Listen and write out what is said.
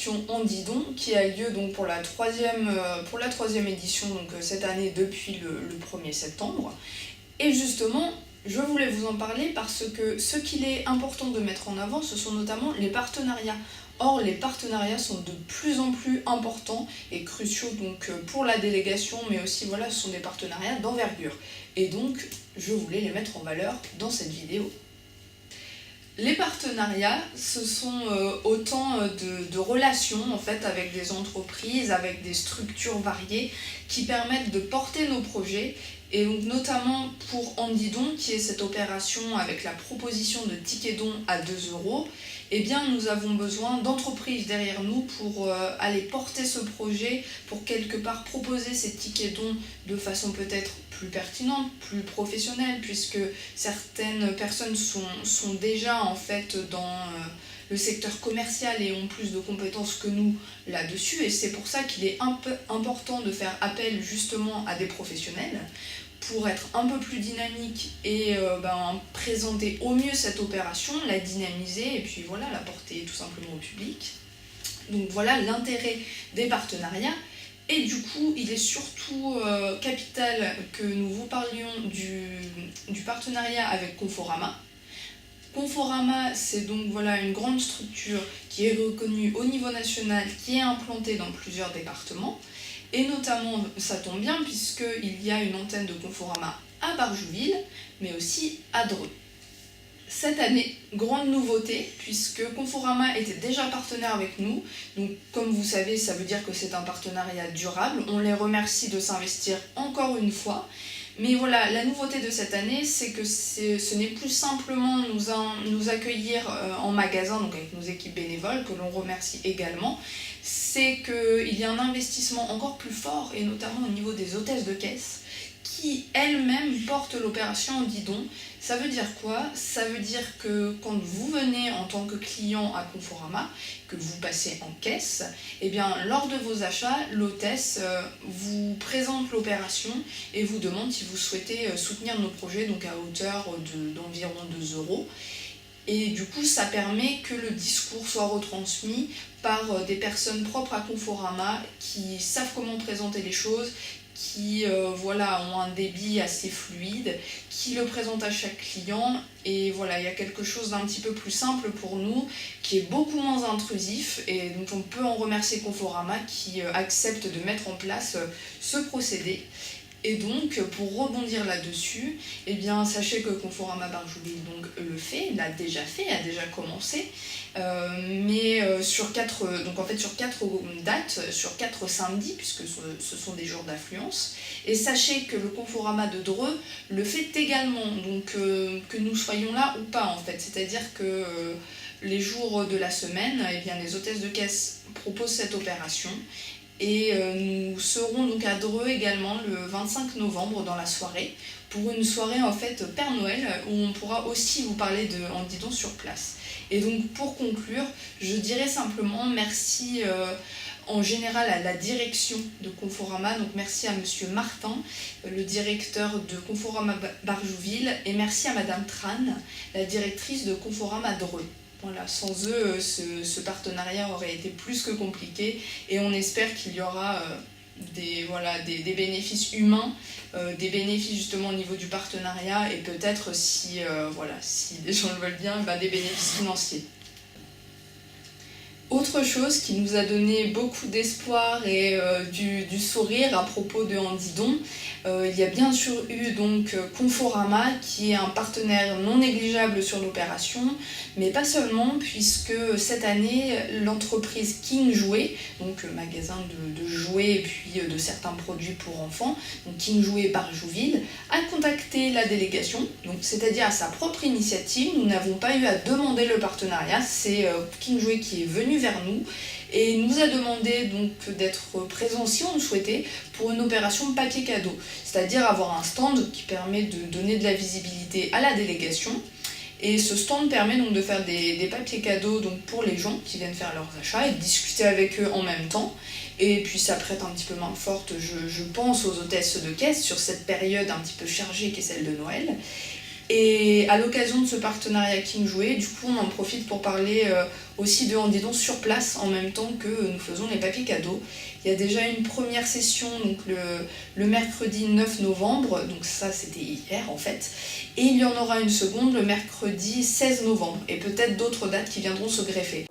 l'opération Andidon qui a lieu donc pour la troisième édition donc, cette année depuis le 1er septembre. Et justement, je voulais vous en parler parce que ce qu'il est important de mettre en avant, ce sont notamment les partenariats. Or, les partenariats sont de plus en plus importants et cruciaux donc, pour la délégation, mais aussi voilà, ce sont des partenariats d'envergure. Et donc, je voulais les mettre en valeur dans cette vidéo. Les partenariats, ce sont autant de relations en fait, avec des entreprises, avec des structures variées qui permettent de porter nos projets. Et donc notamment pour Andidon, qui est cette opération avec la proposition de tickets dons à 2 €, eh bien nous avons besoin d'entreprises derrière nous pour aller porter ce projet, pour quelque part proposer ces tickets dons de façon peut-être plus pertinente, plus professionnelle, puisque certaines personnes sont déjà en fait dans le secteur commercial et ont plus de compétences que nous là-dessus, et c'est pour ça qu'il est un peu important de faire appel justement à des professionnels pour être un peu plus dynamique et présenter au mieux cette opération, la dynamiser et puis voilà, la porter tout simplement au public. Donc voilà l'intérêt des partenariats. Et du coup, il est surtout capital que nous vous parlions du partenariat avec Conforama. Conforama, c'est donc voilà, une grande structure qui est reconnue au niveau national, qui est implantée dans plusieurs départements. Et notamment, ça tombe bien puisqu'il y a une antenne de Conforama à Barjouville, mais aussi à Dreux. Cette année, grande nouveauté, puisque Conforama était déjà partenaire avec nous. Donc comme vous savez, ça veut dire que c'est un partenariat durable. On les remercie de s'investir encore une fois. Mais voilà, la nouveauté de cette année, c'est que ce n'est plus simplement nous accueillir en magasin, donc avec nos équipes bénévoles, que l'on remercie également. C'est qu'il y a un investissement encore plus fort, et notamment au niveau des hôtesses de caisse, qui elles-mêmes portent l'opération Andidon. Ça veut dire quoi? Ça veut dire que quand vous venez en tant que client à Conforama, que vous passez en caisse, eh bien, lors de vos achats, l'hôtesse vous présente l'opération et vous demande si vous souhaitez soutenir nos projets, donc à hauteur d'environ 2 €. Et du coup, ça permet que le discours soit retransmis par des personnes propres à Conforama qui savent comment présenter les choses, qui ont un débit assez fluide, qui le présentent à chaque client. Et voilà, il y a quelque chose d'un petit peu plus simple pour nous, qui est beaucoup moins intrusif. Et donc on peut en remercier Conforama qui accepte de mettre en place ce procédé. Et donc, pour rebondir là-dessus, eh bien, sachez que Conforama Barjouville donc, le fait, l'a déjà fait, a déjà commencé, mais sur 4 dates, sur 4 samedis, puisque ce sont des jours d'affluence. Et sachez que le Conforama de Dreux le fait également, donc que nous soyons là ou pas en fait, c'est-à-dire que les jours de la semaine, eh bien, les hôtesses de caisse proposent cette opération. Et nous serons donc à Dreux également le 25 novembre dans la soirée, pour une soirée en fait Père Noël, où on pourra aussi vous parler de Andidon sur place. Et donc pour conclure, je dirais simplement merci en général à la direction de Conforama, donc merci à Monsieur Martin, le directeur de Conforama Barjouville, et merci à Madame Tran, la directrice de Conforama Dreux. Voilà, sans eux, ce partenariat aurait été plus que compliqué, et on espère qu'il y aura des bénéfices humains, des bénéfices justement au niveau du partenariat, et peut-être si les gens le veulent bien, des bénéfices financiers. Autre chose qui nous a donné beaucoup d'espoir et du sourire à propos de Andidon, il y a bien sûr eu donc Conforama qui est un partenaire non négligeable sur l'opération, mais pas seulement, puisque cette année l'entreprise King Jouet, donc magasin de jouets et puis de certains produits pour enfants, donc King Jouet Barjouville, a contacté la délégation, donc c'est-à-dire à sa propre initiative. Nous n'avons pas eu à demander le partenariat, c'est King Jouet qui est venu vers nous et nous a demandé donc d'être présent si on le souhaitait pour une opération papier cadeau, c'est-à-dire avoir un stand qui permet de donner de la visibilité à la délégation. Et ce stand permet donc de faire des papiers cadeaux donc pour les gens qui viennent faire leurs achats et de discuter avec eux en même temps. Et puis ça prête un petit peu main forte, je pense, aux hôtesses de caisse sur cette période un petit peu chargée qu'est celle de Noël. Et à l'occasion de ce partenariat King Jouet, du coup on en profite pour parler aussi de Handidon sur place en même temps que nous faisons les papiers cadeaux. Il y a déjà une première session donc le mercredi 9 novembre, donc ça c'était hier en fait, et il y en aura une seconde le mercredi 16 novembre, et peut-être d'autres dates qui viendront se greffer.